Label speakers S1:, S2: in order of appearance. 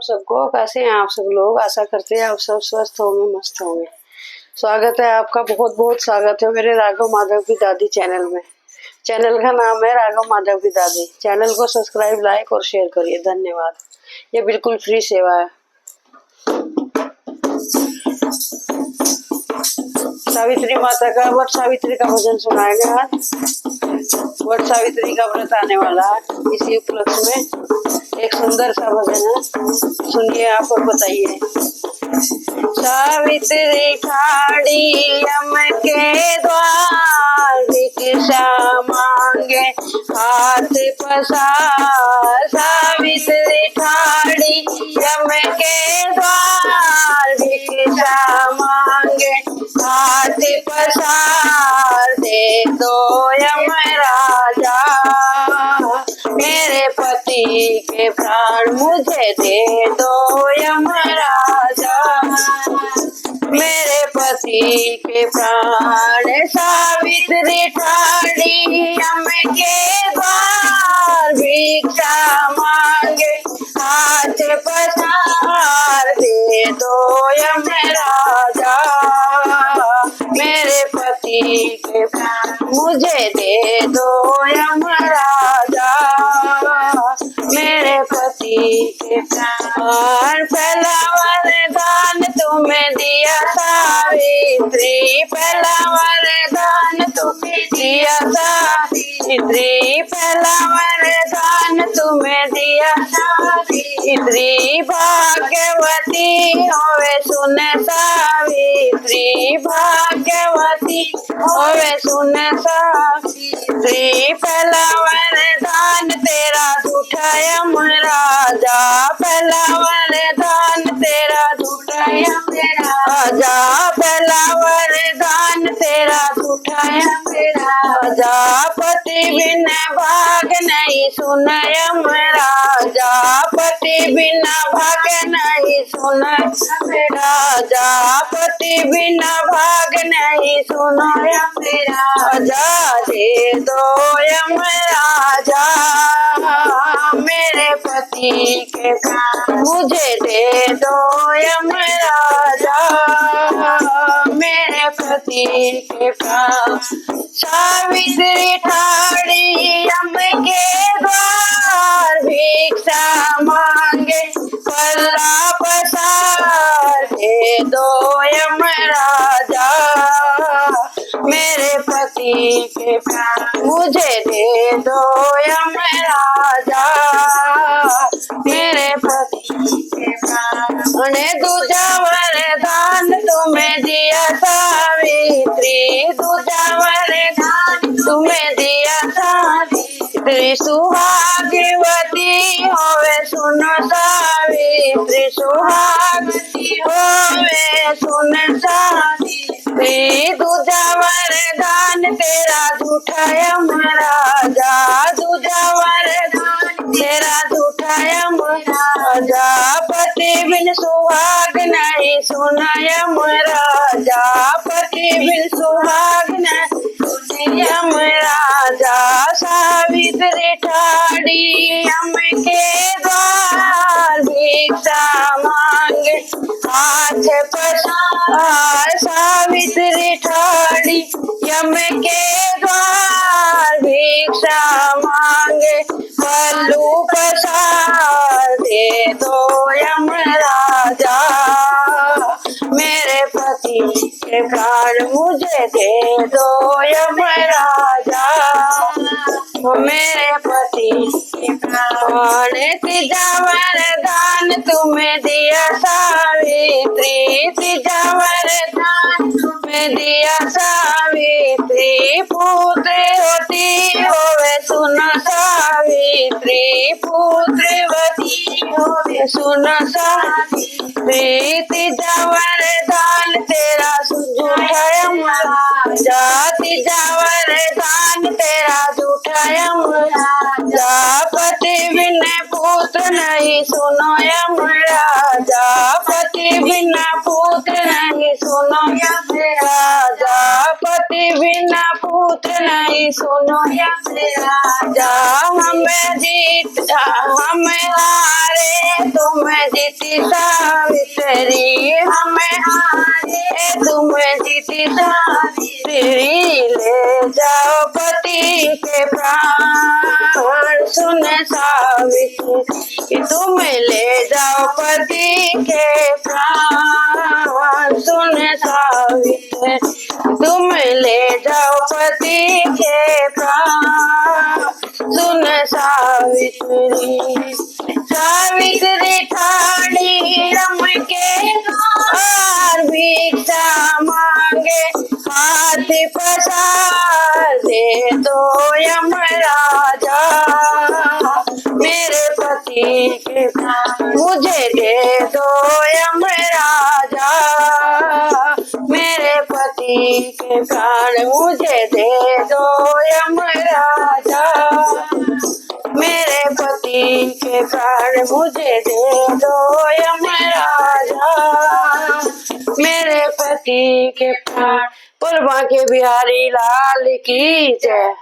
S1: सबको। कैसे हैं आप सब लोग? आशा करते हैं आप सब स्वस्थ होंगे, मस्त होंगे। स्वागत है आपका, बहुत बहुत स्वागत है मेरे राघव माधव की दादी चैनल में। चैनल का नाम है राघव माधव की दादी। चैनल को सब्सक्राइब, लाइक और शेयर करिए। धन्यवाद। ये बिल्कुल फ्री सेवा है। सावित्री माता का, वट सावित्री का भजन सुनाएंगे आज। वट सावित्री का व्रत आने वाला है, इसी उपलक्ष्य में एक सुंदर सा भजन है, सुनिए आप और बताइए। सावित्री ठाड़ी यम के द्वार, भिक्षा मांगे हाथ पसार। सावित्री ठाड़ी यम के द्वार, भिक्षा मांगे हाथ पसार। दे दो यम राजा मेरे पति के प्राण, मुझे दे दो यम राजा मेरे पति के प्राण। सावित्री ठाड़ी यम के द्वार, भिक्षा मांगे हाथ पसार। दे दो यम राजा मेरे पति के प्राण, मुझे दे दो यम राजा मेरे पति के प्राण। पहला वरदान तुम्हें दिया सावित्री, पहला वरदान तुम्हें दिया सावित्री, पहला वरदान तुम्हें दिया सावित्री। भाग्यवती होवे सुन सावित्री, भाग्यवती होवे सुन सावित्री। पहला वरदान तेरा झूठा यम राजा, पहला वरदान तेरा झूठा यम राजा, पहला वरदान तेरा झूठा यम राजा। पति बिन भाग नहीं सुन यम राजा, पति बिना भाग नहीं सुन राजा, पति बिना भाग नहीं सुन यम राजा। दे दो यम राजा मेरे पति के प्राण, मुझे दे दो यम राजा मेरे पति के प्राण। सावित्री ठाड़ी यम के द्वार, भिक्षा मांगे पल्ला पसार। दे दो यम राजा मेरे पति के प्राण, मुझे दे दो यम राजा मेरे पति के प्राण। उन्हें दूजा वरदान तुम्हें दिया सावित्री, दूजा वरदान तुम्हें दिया सावित्री। सुहागवती होवे सुनो सावित्री, सुहागवती होवे सुन सावित्री। दूजा वरदान तेरा झूठा यम राजा, दूजा वरदान तेरा झूठा यम राजा। पति बिन सुहाग नहीं सुन यम राजा, पति बिन सुहाग नहीं सुन यम राजा। सावित्री ठाड़ी यम के द्वार, भिक्षा मांगे हाथ पसार। सावित्री ठाड़ी यम के द्वार, भिक्षा मांगे पल्लू पसार। दे दो यम राजा मेरे पति के प्राण, मुझे दे दो यम राजा मेरे पति के प्राण। तीजा वरदान तुम्हें दिया सावित्री, तीजा वरदान तुम्हें दिया सावित्री। पुत्रवती होवे सुन सावित्री, पुत्रवती होवे सुन सावित्री। तीजा वरदान तेरा झूठा यम राजा, तीजा वरदान तेरा झूठा यम राजा। पति बिन पुत्र नहीं सुनो यम राजा, पति बिना पुत्र नहीं सुनो यम राजा, पति बिना पुत्र नहीं पति सुनो राजा, हम हारे तुम जीती सावित्री, हम हारे तुम जीती सावित्री। ले जाओ पति के प्राण सुन सावित्री, तुम ले जाओ पति के प्राण सुन सावित्री, तुम ले जाओ पति के प्राण सुन सावित्री। सावित्री ठाणी रम के और भिक्षा मांगे, हाथ पसार दे दो यमराजा, मेरे पति के प्राण मुझे दे दो यमराजा, मेरे पति के प्राण मुझे दे दो यमराजा, मेरे पति के प्राण मुझे दे दो यमराजा, मेरे पति के प्राण। पुरवा के बिहारी लाल की जय।